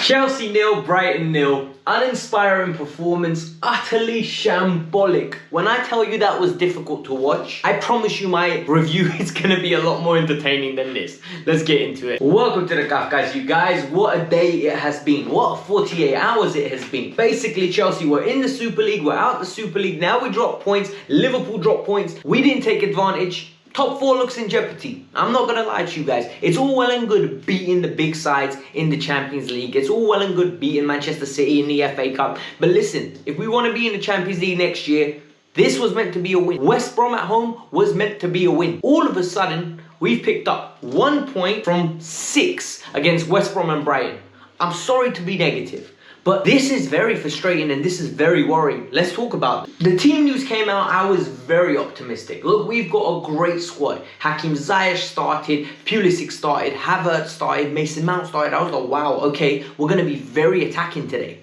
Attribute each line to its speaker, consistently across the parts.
Speaker 1: Chelsea 0, Brighton 0. Uninspiring performance, utterly shambolic. When I tell you that was difficult to watch, I promise you my review is going to be a lot more entertaining than this. Let's get into it. Welcome to the Kavkas View, guys. What a day it has been. What a 48 hours it has been. Basically, Chelsea were in the Super League, we're out the Super League, now we drop points, Liverpool dropped points, we didn't take advantage. Top 4 looks in jeopardy. I'm not going to lie to you guys. It's all well and good beating the big sides in the Champions League. It's all well and good beating Manchester City in the FA Cup. But listen, if we want to be in the Champions League next year, this was meant to be a win. West Brom at home was meant to be a win. All of a sudden, we've picked up 1 point from 6 against West Brom and Brighton. I'm sorry to be negative, but this is very frustrating and this is very worrying. Let's talk about it. The team news came out, I was very optimistic. Look, we've got a great squad. Hakim Ziyech started, Pulisic started, Havertz started, Mason Mount started. I was like, wow, okay, we're going to be very attacking today.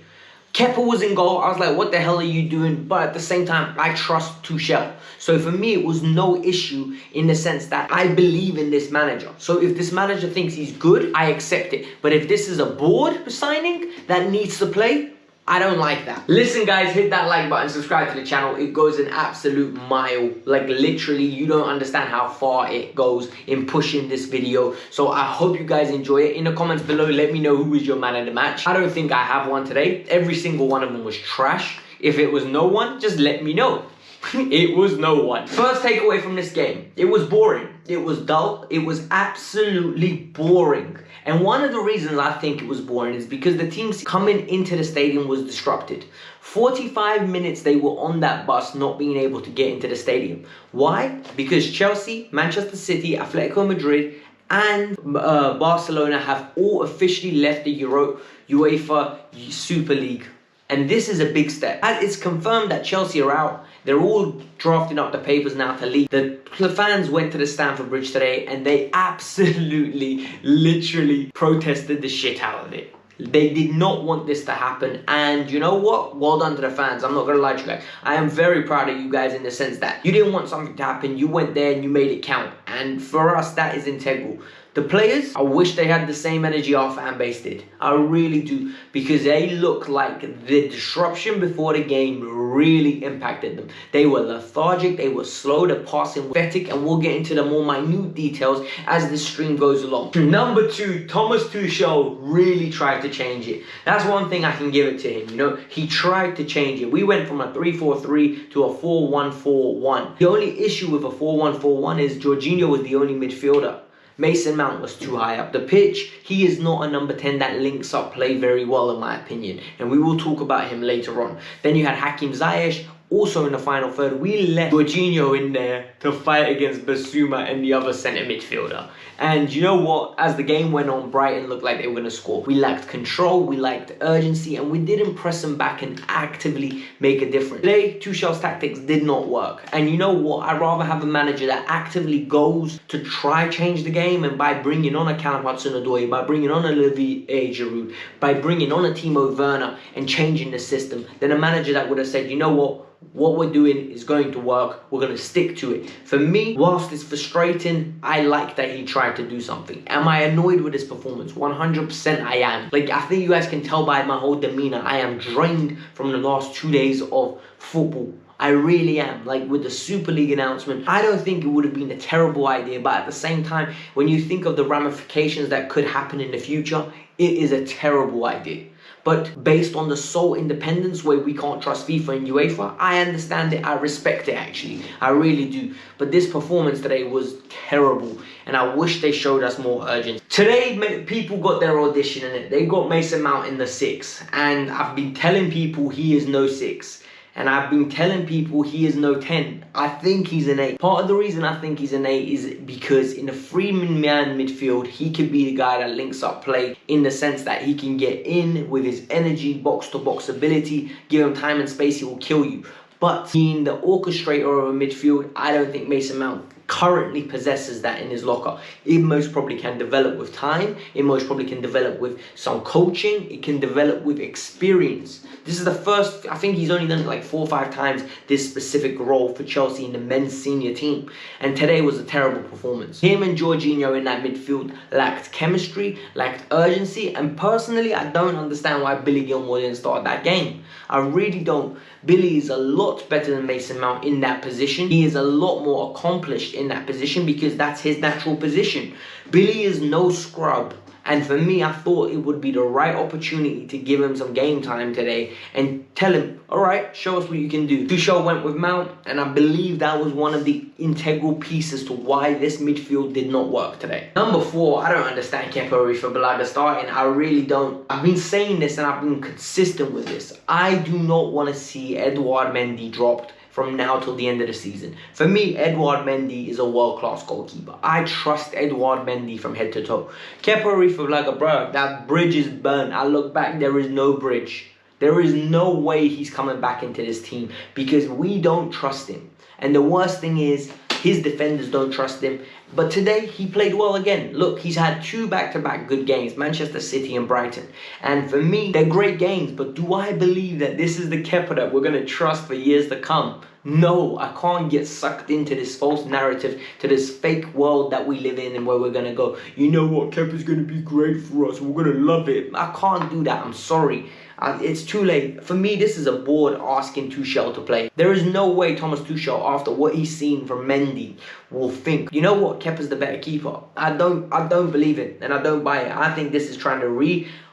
Speaker 1: Kepa was in goal. I was like, what the hell are you doing? But at the same time, I trust Tuchel. So for me, it was no issue in the sense that I believe in this manager. So if this manager thinks he's good, I accept it. But if this is a board signing that needs to play, I don't like that. Listen, guys, hit that like button, subscribe to the channel. It goes an absolute mile. Like, literally, you don't understand how far it goes in pushing this video. So I hope you guys enjoy it. In the comments below, let me know who is your man of the match. I don't think I have one today. Every single one of them was trash. If it was no one, just let me know. It was no one. First takeaway from this game, it was boring. It was dull. It was absolutely boring. And one of the reasons I think it was boring is because the teams coming into the stadium was disrupted. 45 minutes they were on that bus not being able to get into the stadium. Why? Because Chelsea, Manchester City, Atletico Madrid and Barcelona have all officially left the UEFA Super League. And this is a big step. As it's confirmed that Chelsea are out, they're all drafting up the papers now to leave. The fans went to the Stamford Bridge today and they absolutely, literally protested the shit out of it. They did not want this to happen, and you know what? Well done to the fans. I'm not gonna lie to you guys. I am very proud of you guys in the sense that you didn't want something to happen. You went there and you made it count. And for us, that is integral. The players, I wish they had the same energy our fan base did. I really do, because they look like the disruption before the game really impacted them. They were lethargic, they were slow, the passing was pathetic, and we'll get into the more minute details as the stream goes along. Number 2, Thomas Tuchel really tried to change it. That's one thing I can give it to him, you know. He tried to change it. We went from a 3-4-3 to a 4-1-4-1. The only issue with a 4-1-4-1 is Jorginho was the only midfielder. Mason Mount was too high up the pitch. He is not a number 10 that links up play very well, in my opinion. And we will talk about him later on. Then you had Hakim Ziyech, also in the final third. We left Jorginho in there to fight against Basuma and the other centre midfielder. And you know what? As the game went on, Brighton looked like they were going to score. We lacked control, we lacked urgency, and we didn't press them back and actively make a difference. Today, Tuchel's tactics did not work. And you know what? I'd rather have a manager that actively goes to try change the game, and by bringing on a Callum Hudson-Odoi, by bringing on a Olivier Giroud, by bringing on a Timo Werner and changing the system, than a manager that would have said, you know what we're doing is going to work. We're going to stick to it. For me, whilst it's frustrating, I like that he tried to do something. Am I annoyed with his performance? 100% I am. Like, I think you guys can tell by my whole demeanor, I am drained from the last 2 days of football. I really am. Like, with the Super League announcement, I don't think it would have been a terrible idea, but at the same time, when you think of the ramifications that could happen in the future, it is a terrible idea. But based on the sole independence where we can't trust FIFA and UEFA, I understand it, I respect it actually, I really do. But this performance today was terrible, and I wish they showed us more urgency. Today, people got their audition in it. They got Mason Mount in the 6, and I've been telling people he is no 6. And I've been telling people he is no 10. I think he's an 8. Part of the reason I think he's an 8 is because in a three-man midfield, he could be the guy that links up play in the sense that he can get in with his energy, box-to-box ability, give him time and space, he will kill you. But being the orchestrator of a midfield, I don't think Mason Mount currently possesses that in his locker. It most probably can develop with time. It most probably can develop with some coaching. It can develop with experience. This is the first, I think he's only done it like 4 or 5 times, this specific role for Chelsea in the men's senior team. And today was a terrible performance. Him and Jorginho in that midfield lacked chemistry, lacked urgency, and personally, I don't understand why Billy Gilmour didn't start that game. I really don't. Billy is a lot better than Mason Mount in that position. He is a lot more accomplished in that position because that's his natural position. Billy is no scrub. And for me, I thought it would be the right opportunity to give him some game time today and tell him, all right, show us what you can do. Tuchel went with Mount, and I believe that was one of the integral pieces to why this midfield did not work today. Number 4, I don't understand Kepa Arrizabalaga starting. I really don't. I've been saying this and I've been consistent with this. I do not want to see Edouard Mendy dropped from now till the end of the season. For me, Edouard Mendy is a world-class goalkeeper. I trust Edouard Mendy from head to toe. Kepa Arrizabalaga, bro, that bridge is burnt. I look back, there is no bridge. There is no way he's coming back into this team because we don't trust him. And the worst thing is, his defenders don't trust him. But today, he played well again. Look, he's had 2 back-to-back good games, Manchester City and Brighton. And for me, they're great games. But do I believe that this is the Kepa that we're going to trust for years to come? No, I can't get sucked into this false narrative, to this fake world that we live in and where we're going to go, you know what, Kepa's going to be great for us. We're going to love it. I can't do that. I'm sorry. It's too late. For me, this is a board asking Tuchel to play. There is no way Thomas Tuchel, after what he's seen from Mendy, will think, you know what, Kepa's the better keeper. I don't believe it, and I don't buy it. I think this is trying to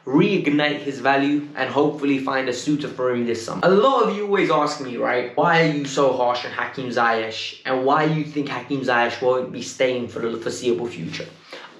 Speaker 1: reignite his value and hopefully find a suitor for him this summer. A lot of you always ask me, right, why are you so harsh on Hakim Ziyech and why you think Hakim Ziyech won't be staying for the foreseeable future?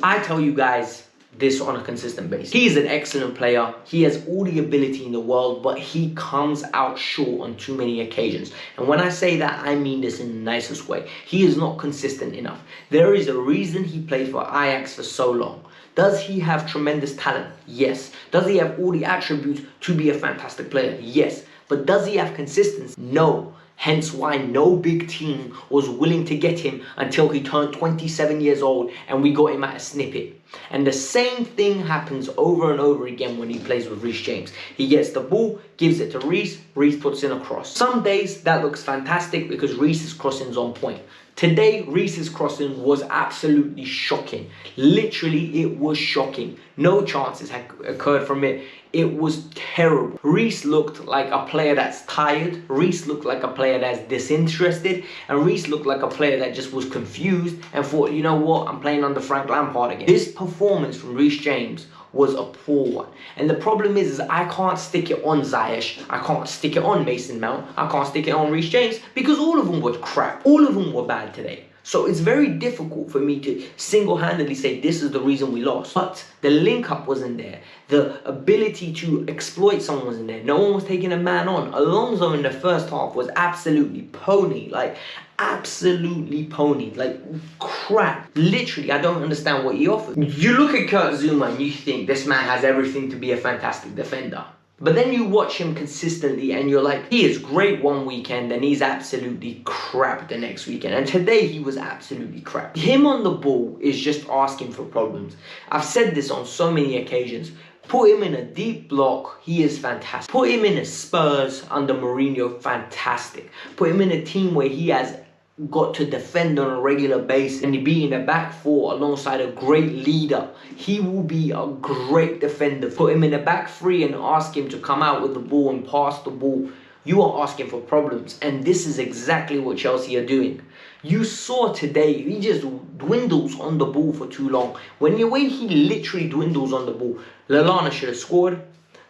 Speaker 1: I tell you guys this on a consistent basis. He is an excellent player. He has all the ability in the world, but he comes out short on too many occasions. And when I say that, I mean this in the nicest way. He is not consistent enough. There is a reason he played for Ajax for so long. Does he have tremendous talent? Yes. Does he have all the attributes to be a fantastic player? Yes. But does he have consistency? No. Hence why no big team was willing to get him until he turned 27 years old and we got him at a snippet. And the same thing happens over and over again when he plays with Reece James. He gets the ball, gives it to Reece, Reece puts in a cross. Some days that looks fantastic because Reece's crossing's on point. Today, Reece's crossing was absolutely shocking. Literally, it was shocking. No chances had occurred from it. It was terrible. Reece looked like a player that's tired. Reece looked like a player that's disinterested. And Reece looked like a player that just was confused and thought, you know what, I'm playing under Frank Lampard again. This performance from Reece James was a poor one. And the problem is I can't stick it on Ziyech. I can't stick it on Mason Mount. I can't stick it on Reece James because all of them were crap. All of them were bad today. So it's very difficult for me to single-handedly say this is the reason we lost. But the link-up wasn't there. The ability to exploit someone wasn't there. No one was taking a man on. Alonso in the first half was absolutely pony. Like, absolutely pony. Like, crap. Literally, I don't understand what he offered. You look at Kurt Zouma and you think this man has everything to be a fantastic defender. But then you watch him consistently and you're like, he is great one weekend and he's absolutely crap the next weekend. And today he was absolutely crap. Him on the ball is just asking for problems. I've said this on so many occasions. Put him in a deep block, he is fantastic. Put him in a Spurs under Mourinho, fantastic. Put him in a team where he has got to defend on a regular basis and be in a back 4 alongside a great leader. He will be a great defender. Put him in a back 3 and ask him to come out with the ball and pass the ball. You are asking for problems, and this is exactly what Chelsea are doing. You saw today, he just dwindles on the ball for too long. When he literally dwindles on the ball, Lallana should have scored.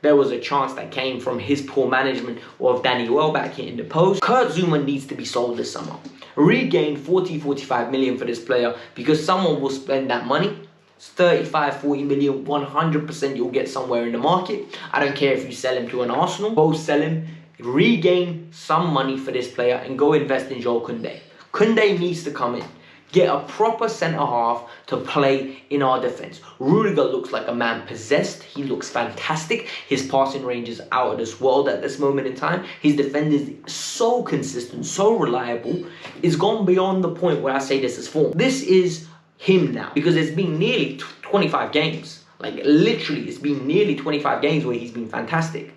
Speaker 1: There was a chance that came from his poor management or of Danny Welbeck hitting the post. Kurt Zouma needs to be sold this summer. Regain 40-45 million for this player because someone will spend that money. It's 35-40 million, 100% you'll get somewhere in the market. I don't care if you sell him to an Arsenal. Go sell him, regain some money for this player and go invest in Joel Koundé. Koundé needs to come in. get a proper centre-half to play in our defence. Rudiger looks like a man possessed. He looks fantastic. His passing range is out of this world at this moment in time. His defender is so consistent, so reliable. It's gone beyond the point where I say this is form. This is him now, because it's been nearly 25 games. Like, literally, it's been nearly 25 games where he's been fantastic.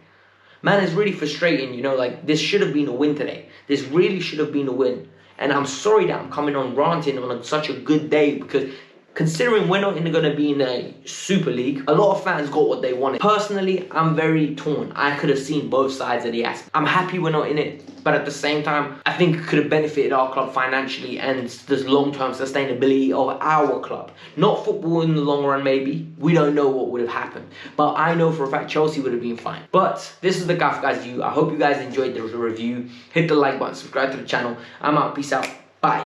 Speaker 1: Man, it's really frustrating, you know, like, this should have been a win today. This really should have been a win. And I'm sorry that I'm coming on ranting on such a good day, because considering we're not going to be in a Super League, a lot of fans got what they wanted. Personally, I'm very torn. I could have seen both sides of the aspect. I'm happy we're not in it, but at the same time, I think it could have benefited our club financially and the long-term sustainability of our club. Not football in the long run, maybe. We don't know what would have happened. But I know for a fact Chelsea would have been fine. But this is the Kavkas View. I hope you guys enjoyed the review. Hit the like button, subscribe to the channel. I'm out. Peace out. Bye.